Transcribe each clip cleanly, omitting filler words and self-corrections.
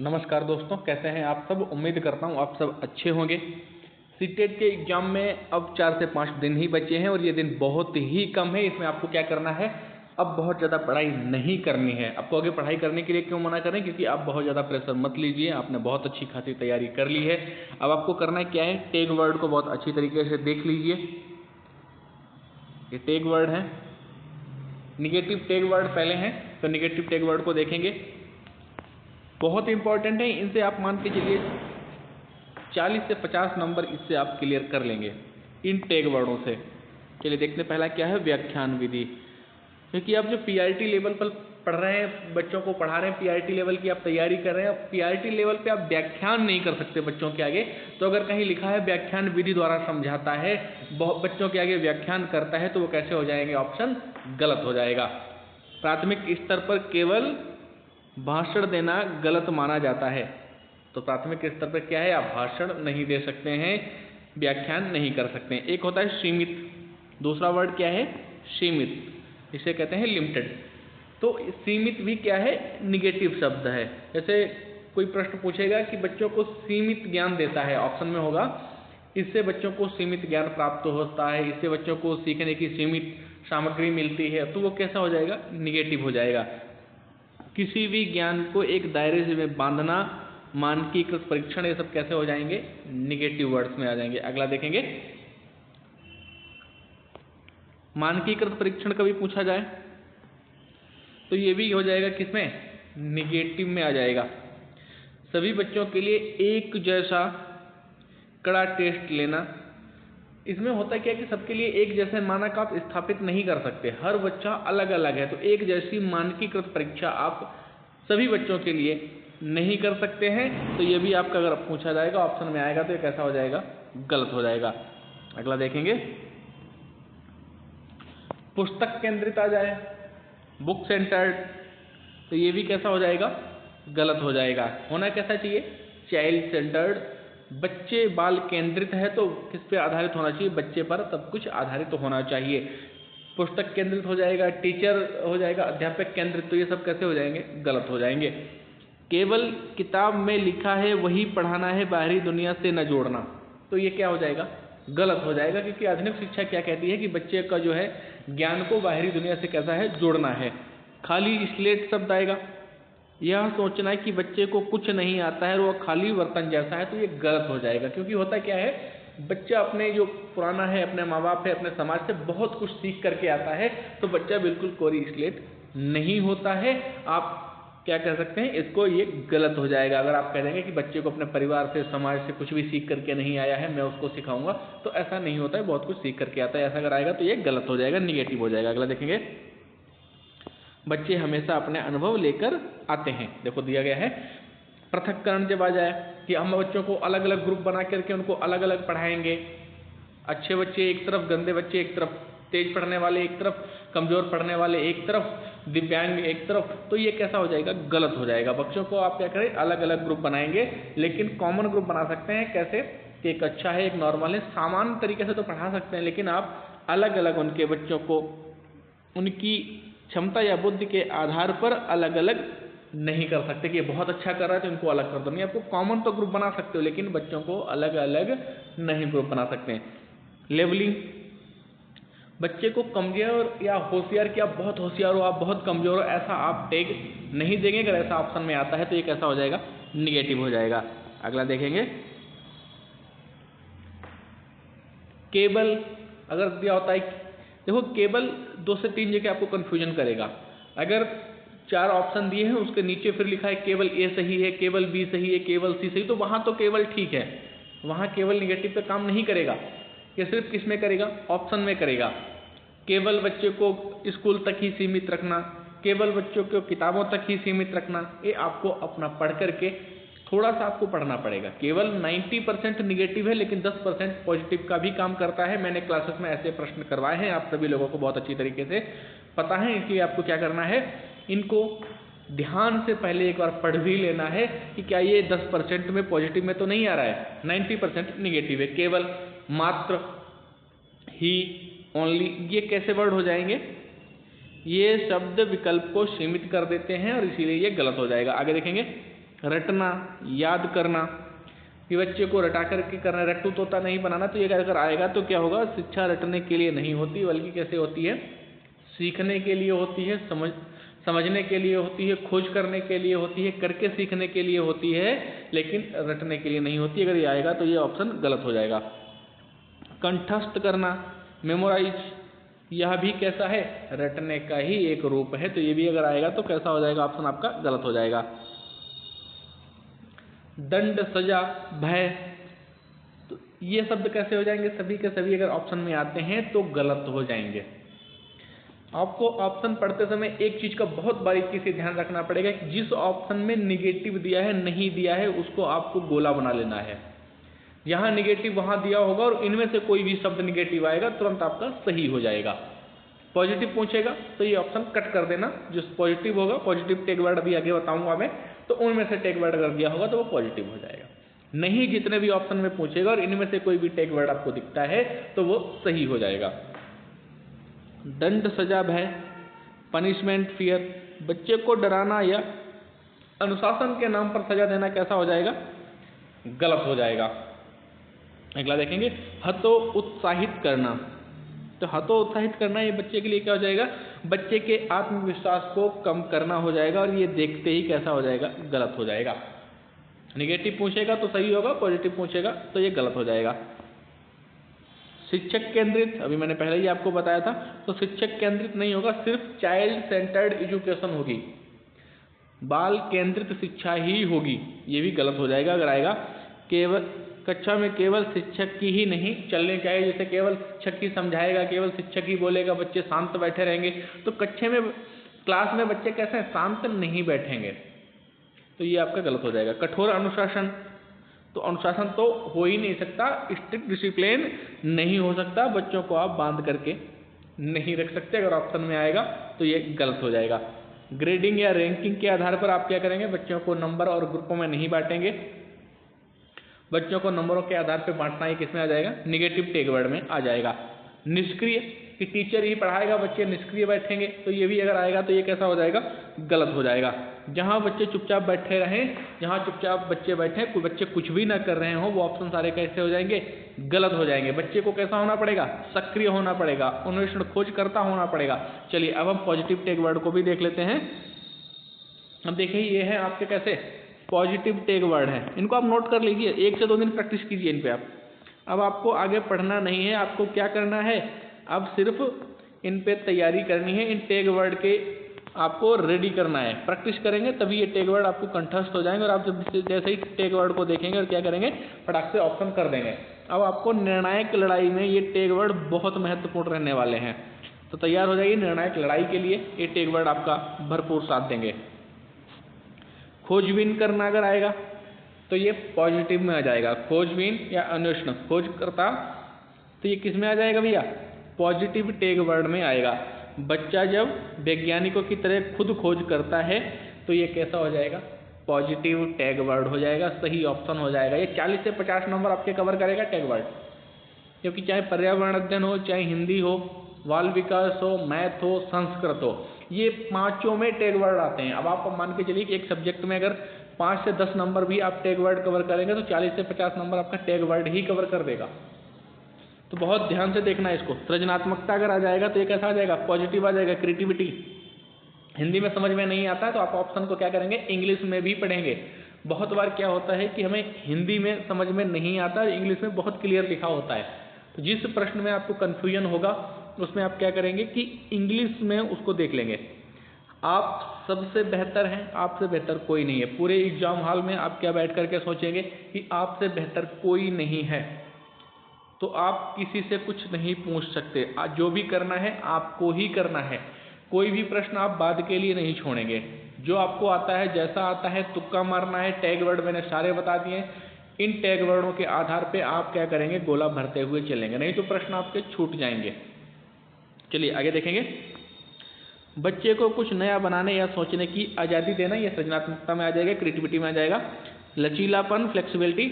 नमस्कार दोस्तों, कैसे हैं आप सब। उम्मीद करता हूं आप सब अच्छे होंगे। सीटेट के एग्जाम में अब 4 से 5 दिन ही बचे हैं और ये दिन बहुत ही कम है। इसमें आपको क्या करना है, अब बहुत ज़्यादा पढ़ाई नहीं करनी है। आपको आगे पढ़ाई करने के लिए क्यों मना करें, क्योंकि आप बहुत ज़्यादा प्रेशर मत लीजिए। आपने बहुत अच्छी खासी तैयारी कर ली है। अब आपको करना क्या है, टैग वर्ड को बहुत अच्छी तरीके से देख लीजिए। ये टैग वर्ड है, निगेटिव टैग वर्ड पहले हैं, तो निगेटिव टैग वर्ड को देखेंगे। बहुत इंपॉर्टेंट है, इनसे आप मान के चलिए 40 से 50 नंबर इससे आप क्लियर कर लेंगे इन टैग वर्डों से। चलिए देखते हैं, पहला क्या है, व्याख्यान विधि। क्योंकि आप जो पीआरटी लेवल पर पढ़ रहे हैं, बच्चों को पढ़ा रहे हैं, पीआरटी लेवल की आप तैयारी कर रहे हैं, पीआरटी लेवल पे आप व्याख्यान नहीं कर सकते बच्चों के आगे। तो अगर कहीं लिखा है व्याख्यान विधि द्वारा समझाता है, बच्चों के आगे व्याख्यान करता है, तो वो कैसे हो जाएंगे, ऑप्शन गलत हो जाएगा। प्राथमिक स्तर पर केवल भाषण देना गलत माना जाता है। तो प्राथमिक स्तर पर क्या है, आप भाषण नहीं दे सकते हैं, व्याख्यान नहीं कर सकते हैं। एक होता है सीमित, दूसरा वर्ड क्या है, सीमित, इसे कहते हैं लिमिटेड। तो सीमित भी क्या है, निगेटिव शब्द है। जैसे कोई प्रश्न पूछेगा कि बच्चों को सीमित ज्ञान देता है, ऑप्शन में होगा इससे बच्चों को सीमित ज्ञान प्राप्त होता है, इससे बच्चों को सीखने की सीमित सामग्री मिलती है, तो वो कैसा हो जाएगा, निगेटिव हो जाएगा। किसी भी ज्ञान को एक दायरे में बांधना, मानकीकृत परीक्षण, ये सब कैसे हो जाएंगे, निगेटिव वर्ड्स में आ जाएंगे। अगला देखेंगे, मानकीकृत परीक्षण कभी पूछा जाए तो ये भी हो जाएगा किसमें, निगेटिव में आ जाएगा। सभी बच्चों के लिए एक जैसा कड़ा टेस्ट लेना, इसमें होता क्या है कि सबके लिए एक जैसे मानक आप स्थापित नहीं कर सकते, हर बच्चा अलग अलग है। तो एक जैसी मानकीकृत परीक्षा आप सभी बच्चों के लिए नहीं कर सकते हैं। तो ये भी आपका अगर पूछा जाएगा, ऑप्शन में आएगा, तो ये कैसा हो जाएगा, गलत हो जाएगा। अगला देखेंगे, पुस्तक केंद्रित आ जाए, बुक सेंटर्ड, तो ये भी कैसा हो जाएगा, गलत हो जाएगा। होना कैसा चाहिए, चाइल्ड सेंटर्ड, बच्चे बाल केंद्रित है, तो किस पे आधारित होना चाहिए, बच्चे पर सब कुछ आधारित होना चाहिए। पुस्तक केंद्रित हो जाएगा, टीचर हो जाएगा, अध्यापक केंद्रित, तो ये सब कैसे हो जाएंगे, गलत हो जाएंगे। केवल किताब में लिखा है वही पढ़ाना है, बाहरी दुनिया से न जोड़ना, तो ये क्या हो जाएगा, गलत हो जाएगा। क्योंकि आधुनिक शिक्षा क्या कहती है कि बच्चे का जो है ज्ञान को बाहरी दुनिया से कैसा है, जोड़ना है। खाली स्लेट शब्द आएगा, यह सोचना है कि बच्चे को कुछ नहीं आता है और वह खाली बर्तन जैसा है, तो ये गलत हो जाएगा। क्योंकि होता क्या है, बच्चा अपने जो पुराना है, अपने माँ बाप है, अपने समाज से बहुत कुछ सीख करके आता है, तो बच्चा बिल्कुल कोरी स्लेट नहीं होता है। आप क्या कह सकते हैं, इसको ये गलत हो जाएगा। अगर आप कह देंगे कि बच्चे को अपने परिवार से, समाज से कुछ भी सीख करके नहीं आया है, मैं उसको सिखाऊंगा, तो ऐसा नहीं होता है, बहुत कुछ सीख करके आता है। ऐसा अगर आएगा तो ये गलत हो जाएगा, निगेटिव हो जाएगा। अगला देखेंगे, बच्चे हमेशा अपने अनुभव लेकर आते हैं। देखो दिया गया है, पृथक्करण जब आ जाए कि हम बच्चों को अलग अलग ग्रुप बना करके उनको अलग अलग पढ़ाएंगे, अच्छे बच्चे एक तरफ, गंदे बच्चे एक तरफ, तेज पढ़ने वाले एक तरफ, कमजोर पढ़ने वाले एक तरफ, दिव्यांग एक तरफ, तो ये कैसा हो जाएगा, गलत हो जाएगा। बच्चों को आप क्या करें, अलग अलग ग्रुप बनाएंगे, लेकिन कॉमन ग्रुप बना सकते हैं। कैसे कि एक अच्छा है, एक नॉर्मल है, सामान्य तरीके से तो पढ़ा सकते हैं, लेकिन आप अलग अलग उनके बच्चों को उनकी क्षमता या बुद्धि के आधार पर अलग अलग नहीं कर सकते कि ये बहुत अच्छा कर रहा है तो इनको अलग कर दो। नहीं, आपको कॉमन तो ग्रुप बना सकते हो, लेकिन बच्चों को अलग अलग नहीं ग्रुप बना सकते हैं। लेवलिंग, बच्चे को कमजोर या होशियार, कि आप बहुत होशियार हो, आप बहुत कमजोर हो, ऐसा आप टैग नहीं देंगे। अगर ऐसा ऑप्शन में आता है तो ये कैसा हो जाएगा, निगेटिव हो जाएगा। अगला देखेंगे, केवल अगर दिया होता है, देखो केवल 2 से 3 जगह आपको कंफ्यूजन करेगा। अगर 4 ऑप्शन दिए हैं, उसके नीचे फिर लिखा है केवल ए सही है, केवल बी सही है, केवल सी सही, तो वहां तो केवल ठीक है, वहां केवल निगेटिव पे काम नहीं करेगा। ये सिर्फ किस में करेगा, ऑप्शन में करेगा। केवल बच्चे को स्कूल तक ही सीमित रखना, केवल बच्चों को किताबों तक ही सीमित रखना, ये आपको अपना पढ़ करके थोड़ा सा आपको पढ़ना पड़ेगा। केवल 90% निगेटिव है, लेकिन 10% पॉजिटिव का भी काम करता है। मैंने क्लासेस में ऐसे प्रश्न करवाए हैं, आप सभी लोगों को बहुत अच्छी तरीके से पता है। इसलिए आपको क्या करना है, इनको ध्यान से पहले एक बार पढ़ भी लेना है कि क्या ये 10% में पॉजिटिव में तो नहीं आ रहा है, 90% निगेटिव है। केवल, मात्र, ही, ओनली, ये कैसे वर्ड हो जाएंगे, ये शब्द विकल्प को सीमित कर देते हैं और इसीलिए ये गलत हो जाएगा। आगे देखेंगे, रटना, याद करना, कि बच्चे को रटा करके करना, रट्टू तोता नहीं बनाना। तो ये अगर आएगा तो क्या होगा, शिक्षा रटने के लिए नहीं होती बल्कि कैसे होती है, सीखने के लिए होती है, समझने के लिए होती है, खोज करने के लिए होती है, करके सीखने के लिए होती है, लेकिन रटने के लिए नहीं होती। अगर ये आएगा तो ये ऑप्शन गलत हो जाएगा। कंठस्थ करना, मेमोराइज, यह भी कैसा है, रटने का ही एक रूप है। तो ये भी अगर आएगा तो कैसा हो जाएगा, ऑप्शन आपका गलत हो जाएगा। दंड, सजा, भय, तो ये शब्द कैसे हो जाएंगे, सभी के सभी अगर ऑप्शन में आते हैं तो गलत हो जाएंगे। आपको ऑप्शन पढ़ते समय एक चीज का बहुत बारीकी से ध्यान रखना पड़ेगा कि जिस ऑप्शन में निगेटिव दिया है, नहीं दिया है, उसको आपको गोला बना लेना है। यहाँ निगेटिव वहाँ दिया होगा और इनमें से कोई भी शब्द निगेटिव आएगा तुरंत आपका सही हो जाएगा। पॉजिटिव पूछेगा तो ये ऑप्शन कट कर देना, जो पॉजिटिव होगा, पॉजिटिव टैग वर्ड अभी आगे बताऊंगा मैं, तो उनमें से टैग वर्ड अगर दिया होगा तो वो पॉजिटिव हो जाएगा। नहीं, जितने भी ऑप्शन में पूछेगा और इनमें से कोई भी टैग वर्ड आपको दिखता है तो वो सही हो जाएगा। दंड, सजा, भय, पनिशमेंट, फियर, बच्चे को डराना या अनुशासन के नाम पर सजा देना कैसा हो जाएगा, गलत हो जाएगा। अगला देखेंगे, हतो उत्साहित करना। तो हतो उत्साहित करना ये बच्चे के लिए क्या हो जाएगा, बच्चे के आत्मविश्वास को कम करना हो जाएगा और ये देखते ही कैसा हो जाएगा, गलत हो जाएगा। निगेटिव पूछेगा तो सही होगा, पॉजिटिव पूछेगा तो ये गलत हो जाएगा। शिक्षक केंद्रित, अभी मैंने पहले ही आपको बताया था, तो शिक्षक केंद्रित नहीं होगा, सिर्फ चाइल्ड सेंटर्ड एजुकेशन होगी, बाल केंद्रित शिक्षा ही होगी। ये भी गलत हो जाएगा अगर आएगा। केवल कक्षा में केवल शिक्षक की ही नहीं चलने चाहिए, जैसे केवल शिक्षक ही समझाएगा, केवल शिक्षक ही बोलेगा, बच्चे शांत बैठे रहेंगे, तो कक्षा में, क्लास में बच्चे कैसे हैं, शांत नहीं बैठेंगे, तो ये आपका गलत हो जाएगा। कठोर अनुशासन, तो अनुशासन तो हो ही नहीं सकता, स्ट्रिक्ट डिसिप्लिन नहीं हो सकता, बच्चों को आप बांध करके नहीं रख सकते, अगर ऑप्शन में आएगा तो ये गलत हो जाएगा। ग्रेडिंग या रैंकिंग के आधार पर आप क्या करेंगे, बच्चों को नंबर और ग्रुपों में नहीं बांटेंगे, बच्चों को नंबरों के आधार पर बांटना ही किसमें आ जाएगा, निगेटिव टैग वर्ड में आ जाएगा। निष्क्रिय, कि टीचर ही पढ़ाएगा, बच्चे निष्क्रिय बैठेंगे, तो ये भी अगर आएगा तो ये कैसा हो जाएगा, गलत हो जाएगा। जहाँ बच्चे चुपचाप बैठे रहें, जहाँ चुपचाप बच्चे बैठे, कोई बच्चे कुछ भी ना कर रहे हो, वो ऑप्शन सारे कैसे हो जाएंगे, गलत हो जाएंगे। बच्चे को कैसा होना पड़ेगा, सक्रिय होना पड़ेगा, अन्वेषण खोज करता होना पड़ेगा। चलिए अब हम पॉजिटिव टैग वर्ड को भी देख लेते हैं। अब देखिए ये है आपके कैसे पॉजिटिव टैग वर्ड है, इनको आप नोट कर लीजिए, 1 से 2 दिन प्रैक्टिस कीजिए इन पे आप। अब आपको आगे पढ़ना नहीं है, आपको क्या करना है, अब सिर्फ इन पे तैयारी करनी है, इन टैग वर्ड के आपको रेडी करना है। प्रैक्टिस करेंगे तभी ये टैग वर्ड आपको कंठस्थ हो जाएंगे और आप जब जैसे ही टैग वर्ड को देखेंगे और क्या करेंगे, फटाक से ऑप्शन कर देंगे। अब आपको निर्णायक लड़ाई में ये टैग वर्ड बहुत महत्वपूर्ण रहने वाले हैं, तो तैयार हो जाइए निर्णायक लड़ाई के लिए, ये टैग वर्ड आपका भरपूर साथ देंगे। खोजबीन करना अगर आएगा तो ये पॉजिटिव में आ जाएगा, खोजबीन या अन्वेषण, खोज करता, तो ये किस में आ जाएगा भैया, पॉजिटिव टैग वर्ड में आएगा। बच्चा जब वैज्ञानिकों की तरह खुद खोज करता है तो ये कैसा हो जाएगा, पॉजिटिव टैग वर्ड हो जाएगा, सही ऑप्शन हो जाएगा। ये 40 से 50 नंबर आपके कवर करेगा टैग वर्ड, क्योंकि चाहे पर्यावरण अध्ययन हो, चाहे हिंदी हो, बाल विकास हो, मैथ हो, संस्कृत हो, ये पांचों में टैग वर्ड आते हैं। अब आप मान के चलिए कि एक सब्जेक्ट में अगर 5 से 10 नंबर भी आप टैग वर्ड कवर करेंगे तो 40 से 50 नंबर आपका टैग वर्ड ही कवर कर देगा। तो बहुत ध्यान से देखना है इसको। सृजनात्मकता अगर आ जाएगा तो ये कैसा आ जाएगा, पॉजिटिव आ जाएगा। क्रिएटिविटी, हिंदी में समझ में नहीं आता है तो आप ऑप्शन को क्या करेंगे, इंग्लिश में भी पढ़ेंगे। बहुत बार क्या होता है कि हमें हिंदी में समझ में नहीं आता, इंग्लिश में बहुत क्लियर लिखा होता है, तो जिस प्रश्न में आपको कन्फ्यूजन होगा उसमें आप क्या करेंगे कि इंग्लिश में उसको देख लेंगे। आप सबसे बेहतर हैं, आपसे बेहतर कोई नहीं है। पूरे एग्जाम हॉल में आप क्या बैठ करके सोचेंगे कि आपसे बेहतर कोई नहीं है, तो आप किसी से कुछ नहीं पूछ सकते। जो भी करना है आपको ही करना है, कोई भी प्रश्न आप बाद के लिए नहीं छोड़ेंगे। जो आपको आता है, जैसा आता है, तुक्का मारना है। टैग वर्ड मैंने सारे बता दिए, इन टैग वर्डों के आधार पे आप क्या करेंगे, गोला भरते हुए चलेंगे, नहीं तो प्रश्न आपके छूट जाएंगे। चलिए आगे देखेंगे। बच्चे को कुछ नया बनाने या सोचने की आज़ादी देना, यह सृजनात्मकता में आ जाएगा, क्रिएटिविटी में आ जाएगा। लचीलापन, फ्लेक्सिबिलिटी,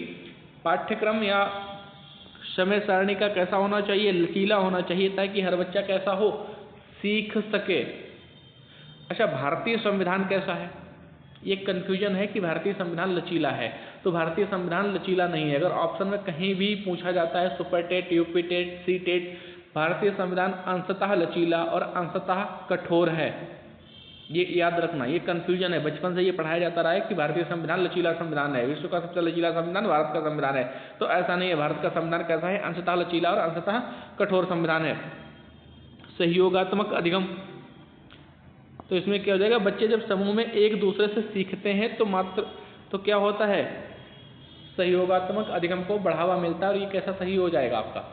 पाठ्यक्रम या समय सारणी का कैसा होना चाहिए, लचीला होना चाहिए ताकि हर बच्चा कैसा हो, सीख सके। अच्छा, भारतीय संविधान कैसा है, ये कन्फ्यूजन है कि भारतीय संविधान लचीला है, तो भारतीय संविधान लचीला नहीं है। अगर ऑप्शन में कहीं भी पूछा जाता है super TET, UP TET, C TET, भारतीय संविधान अंशतः लचीला और अंशतः कठोर है, ये याद रखना। ये कन्फ्यूजन है, बचपन से ये पढ़ाया जाता रहा है कि भारतीय संविधान लचीला संविधान है, विश्व का सबसे लचीला संविधान भारत का संविधान है। तो ऐसा नहीं है, भारत का संविधान कैसा है, अंशतः लचीला और अंशतः कठोर संविधान है। सहयोगात्मक अधिगम, तो इसमें क्या हो जाएगा, बच्चे जब समूह में एक दूसरे से सीखते हैं तो क्या होता है, सहयोगात्मक अधिगम को बढ़ावा मिलता है। और ये कैसा सही हो जाएगा आपका,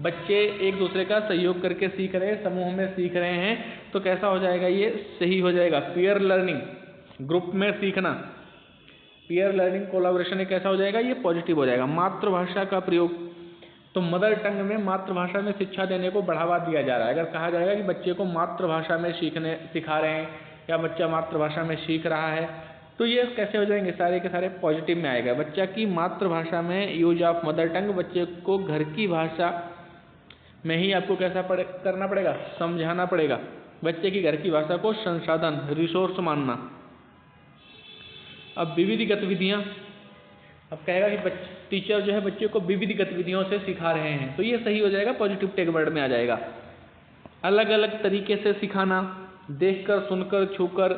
बच्चे एक दूसरे का सहयोग करके सीख रहे हैं, समूह में सीख रहे हैं, तो कैसा हो जाएगा, ये सही हो जाएगा। पीयर लर्निंग, ग्रुप में सीखना, पीयर लर्निंग कोलैबोरेशन, कैसा हो जाएगा, ये पॉजिटिव हो जाएगा। मातृभाषा का प्रयोग, तो मदर टंग में मातृभाषा में शिक्षा देने को बढ़ावा दिया जा रहा है। अगर कहा जाएगा कि बच्चे को मातृभाषा में सिखा रहे हैं या बच्चा मातृभाषा में सीख रहा है, तो ये कैसे हो जाएंगे, सारे के सारे पॉजिटिव में आएगा। बच्चा की मातृभाषा में यूज ऑफ मदर टंग, बच्चे को घर की भाषा में ही आपको कैसा करना पड़ेगा, समझाना पड़ेगा। बच्चे की घर की भाषा को संसाधन, रिसोर्स मानना। अब विविध गतिविधियां, अब कहेगा कि टीचर जो है बच्चे को विविध गतिविधियों से सिखा रहे हैं, तो ये सही हो जाएगा, पॉजिटिव टेक वर्ड में आ जाएगा। अलग अलग तरीके से सिखाना, देखकर, सुनकर, छूकर,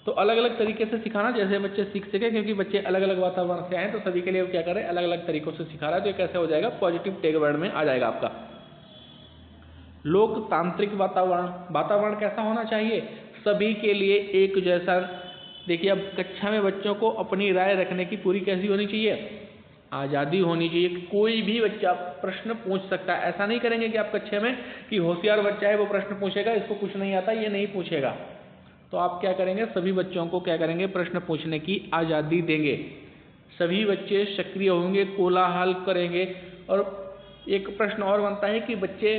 तो अलग अलग तरीके से सिखाना, जैसे बच्चे सीख सके, क्योंकि बच्चे अलग अलग वातावरण से आए तो सभी के लिए क्या करें, अलग अलग तरीकों से सिखा रहा है, तो ये कैसे हो जाएगा, पॉजिटिव टेक वर्ड में आ जाएगा आपका। लोकतांत्रिक वातावरण, वातावरण कैसा होना चाहिए, सभी के लिए एक जैसा। देखिए अब कक्षा में बच्चों को अपनी राय रखने की पूरी कैसी होनी चाहिए, आज़ादी होनी चाहिए। कोई भी बच्चा प्रश्न पूछ सकता है, ऐसा नहीं करेंगे कि आप कक्षा में कि होशियार बच्चा है वो प्रश्न पूछेगा, इसको कुछ नहीं आता ये नहीं पूछेगा। तो आप क्या करेंगे, सभी बच्चों को क्या करेंगे, प्रश्न पूछने की आज़ादी देंगे। सभी बच्चे सक्रिय होंगे, कोलाहल करेंगे। और एक प्रश्न और बनता है कि बच्चे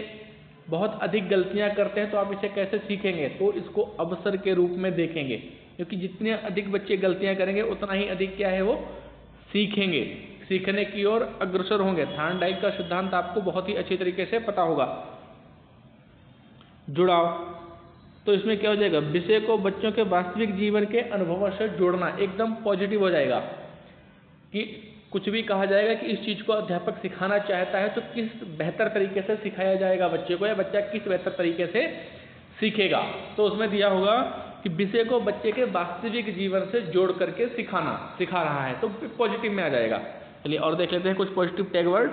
बहुत अधिक गलतियां करते हैं तो आप इसे कैसे सीखेंगे, तो इसको अवसर के रूप में देखेंगे, क्योंकि जितने अधिक बच्चे गलतियां करेंगे उतना ही अधिक क्या है, वो सीखेंगे, सीखने की ओर अग्रसर होंगे। थॉर्नडाइक का सिद्धांत आपको बहुत ही अच्छी तरीके से पता होगा। जुड़ाव, तो इसमें क्या हो जाएगा, विषय को बच्चों के वास्तविक जीवन के अनुभवों से जोड़ना, एकदम पॉजिटिव हो जाएगा। कि कुछ भी कहा जाएगा कि इस चीज़ को अध्यापक सिखाना चाहता है तो किस बेहतर तरीके से सिखाया जाएगा बच्चे को, या बच्चा किस बेहतर तरीके से सीखेगा, तो उसमें दिया होगा कि विषय को बच्चे के वास्तविक जीवन से जोड़ करके सिखा रहा है, तो पॉजिटिव में आ जाएगा। चलिए और देख लेते हैं कुछ पॉजिटिव टैग वर्ड।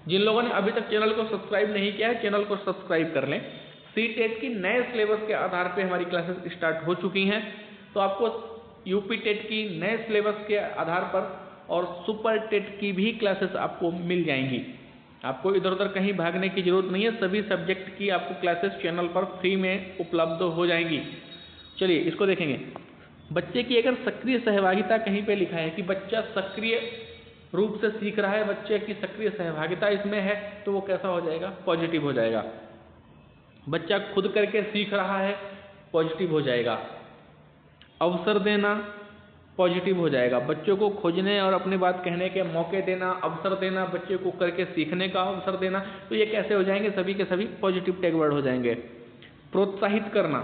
जिन लोगों ने अभी तक चैनल को सब्सक्राइब नहीं किया है, चैनल को सब्सक्राइब कर लें। सी टेट की नए सिलेबस के आधार पर हमारी क्लासेस स्टार्ट हो चुकी हैं, तो आपको यूपी टेट की नए सिलेबस के आधार पर और सुपर टेट की भी क्लासेस आपको मिल जाएंगी। आपको इधर उधर कहीं भागने की जरूरत नहीं है, सभी सब्जेक्ट की आपको क्लासेस चैनल पर फ्री में उपलब्ध हो जाएंगी। चलिए इसको देखेंगे। बच्चे की अगर सक्रिय सहभागिता कहीं पे लिखा है कि बच्चा सक्रिय रूप से सीख रहा है, बच्चे की सक्रिय सहभागिता इसमें है, तो वो कैसा हो जाएगा, पॉजिटिव हो जाएगा। बच्चा खुद करके सीख रहा है, पॉजिटिव हो जाएगा। अवसर देना, पॉजिटिव हो जाएगा। बच्चों को खोजने और अपनी बात कहने के मौके देना, अवसर देना, बच्चे को करके सीखने का अवसर देना, तो ये कैसे हो जाएंगे, सभी के सभी पॉजिटिव टैग वर्ड हो जाएंगे। प्रोत्साहित करना,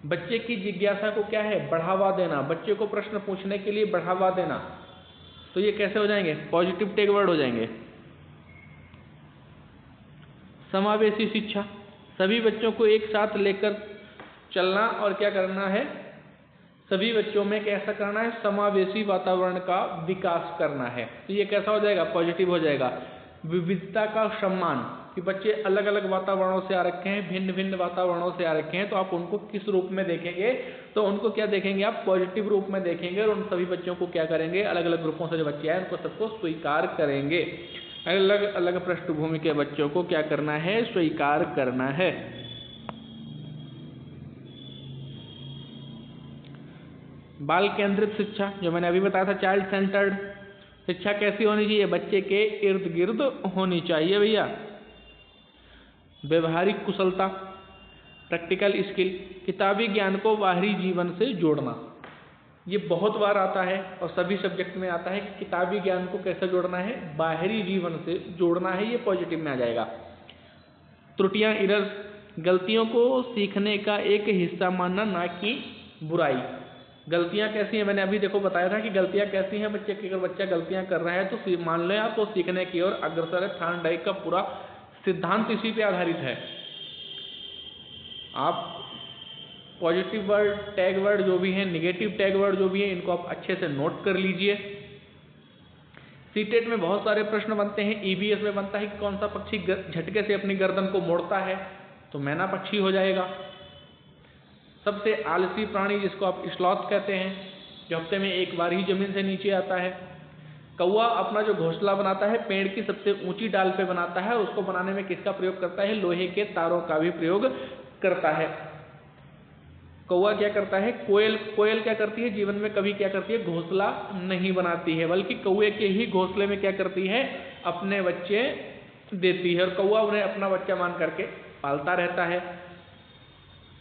बच्चे की जिज्ञासा को क्या है, बढ़ावा देना, बच्चे को प्रश्न पूछने के लिए बढ़ावा देना, तो ये कैसे हो जाएंगे, पॉजिटिव टैग वर्ड हो जाएंगे। समावेशी शिक्षा, सभी बच्चों को एक साथ लेकर चलना और क्या करना है, सभी बच्चों में कैसा करना है, समावेशी वातावरण का विकास करना है, तो ये कैसा हो जाएगा, पॉजिटिव हो जाएगा। विविधता का सम्मान, कि बच्चे अलग अलग वातावरणों से आ रखे हैं, भिन्न भिन्न वातावरणों से आ रखे हैं, तो आप उनको किस रूप में देखेंगे, तो उनको क्या देखेंगे, आप पॉजिटिव रूप में देखेंगे और उन सभी बच्चों को क्या करेंगे, अलग अलग ग्रुपों से जो बच्चे आए उनको सबको स्वीकार करेंगे। अलग अलग पृष्ठभूमि के बच्चों को क्या करना है, स्वीकार करना है। बाल केंद्रित शिक्षा, जो मैंने अभी बताया था, चाइल्ड सेंटर्ड शिक्षा कैसी होनी चाहिए, बच्चे के इर्द गिर्द होनी चाहिए भैया। व्यवहारिक कुशलता, प्रैक्टिकल स्किल, किताबी ज्ञान को बाहरी जीवन से जोड़ना, ये बहुत बार आता है और सभी सब्जेक्ट में आता है कि किताबी ज्ञान को कैसे जोड़ना है, बाहरी जीवन से जोड़ना है, ये पॉजिटिव में आ जाएगा। त्रुटियां, एरर्स, गलतियों को सीखने का एक हिस्सा मानना, ना कि बुराई। गलतियां कैसी हैं, मैंने अभी देखो बताया था कि गलतियां कैसी हैं बच्चे की। अगर बच्चा गलतियां कर रहा है तो मान लें आप, वो सीखने की ओर अग्रसर है। थॉर्नडाइक का पूरा सिद्धांत इसी पे आधारित है। आप पॉजिटिव वर्ड, टैग वर्ड जो भी हैं, निगेटिव टैग वर्ड जो भी हैं, इनको आप अच्छे से नोट कर लीजिए। सीटेट में बहुत सारे प्रश्न बनते हैं। ईवीएस में बनता है कि कौन सा पक्षी झटके से अपनी गर्दन को मोड़ता है, तो मैना पक्षी हो जाएगा। सबसे आलसी प्राणी जिसको आप स्लॉथ कहते हैं, जो हफ्ते में एक बार ही जमीन से नीचे आता है। कौवा अपना जो घोंसला बनाता है पेड़ की सबसे ऊंची डाल पे बनाता है। उसको बनाने में किसका प्रयोग करता है? लोहे के तारों का भी प्रयोग करता है। कौवा क्या करता है? कोयल क्या करती है? जीवन में कभी क्या करती है? घोंसला नहीं बनाती है, बल्कि कौवे के ही घोंसले में क्या करती है? अपने बच्चे देती है, और कौवा उन्हें अपना बच्चा मान करके पालता रहता है।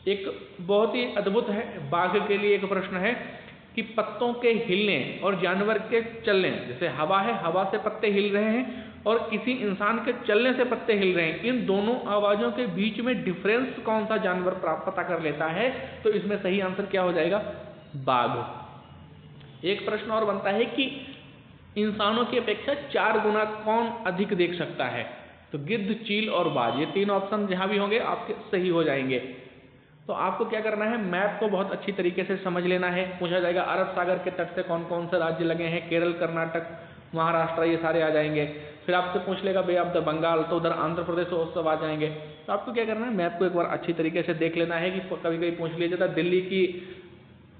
एक बहुत ही अद्भुत है, बाघ के लिए एक प्रश्न है कि पत्तों के हिलने और जानवर के चलने, जैसे हवा है, हवा से पत्ते हिल रहे हैं और किसी इंसान के चलने से पत्ते हिल रहे हैं, इन दोनों आवाजों के बीच में डिफरेंस कौन सा जानवर पता कर लेता है? तो इसमें सही आंसर क्या हो जाएगा? बाघ। एक प्रश्न और बनता है कि इंसानों की अपेक्षा 4 गुना कौन अधिक देख सकता है? तो गिद्ध, चील और बाज, ये 3 ऑप्शन जहां भी होंगे आपके सही हो जाएंगे। तो आपको क्या करना है? मैप को बहुत अच्छी तरीके से समझ लेना है। पूछा जाएगा अरब सागर के तट से कौन कौन से राज्य लगे हैं, केरल, कर्नाटक, महाराष्ट्र, ये सारे आ जाएंगे। फिर आपसे पूछ लेगा बे ऑफ द बंगाल, तो उधर आंध्र प्रदेश और सब आ जाएंगे। तो आपको क्या करना है? मैप को एक बार अच्छी तरीके से देख लेना है कि कभी कभी पूछ लिया जाता दिल्ली की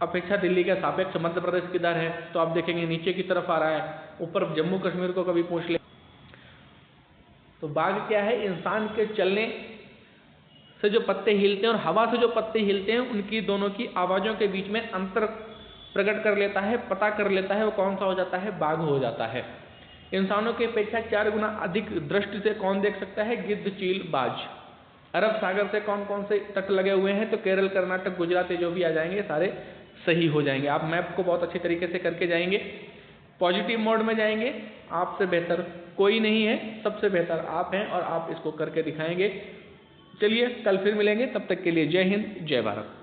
अपेक्षा दिल्ली के सापेक्ष मध्य प्रदेश किधर है, तो आप देखेंगे नीचे की तरफ आ रहा है, ऊपर जम्मू कश्मीर को कभी पूछ ले। तो बाघ क्या है? इंसान के चलने से जो पत्ते हिलते हैं और हवा से जो पत्ते हिलते हैं, उनकी दोनों की आवाजों के बीच में अंतर प्रकट कर लेता है, पता कर लेता है, वो कौन सा हो जाता है? बाघ हो जाता है। इंसानों की अपेक्षा 4 गुना अधिक दृष्टि से कौन देख सकता है? गिद्ध, चील, बाज। अरब सागर से कौन कौन से तट लगे हुए हैं? तो केरल, कर्नाटक, गुजरात, जो भी आ जाएंगे सारे सही हो जाएंगे। आप मैप को बहुत अच्छी तरीके से करके जाएंगे, पॉजिटिव मोड में जाएंगे। आपसे बेहतर कोई नहीं है, सबसे बेहतर आप हैं और आप इसको करके दिखाएंगे। चलिए कल फिर मिलेंगे, तब तक के लिए जय हिंद, जय भारत।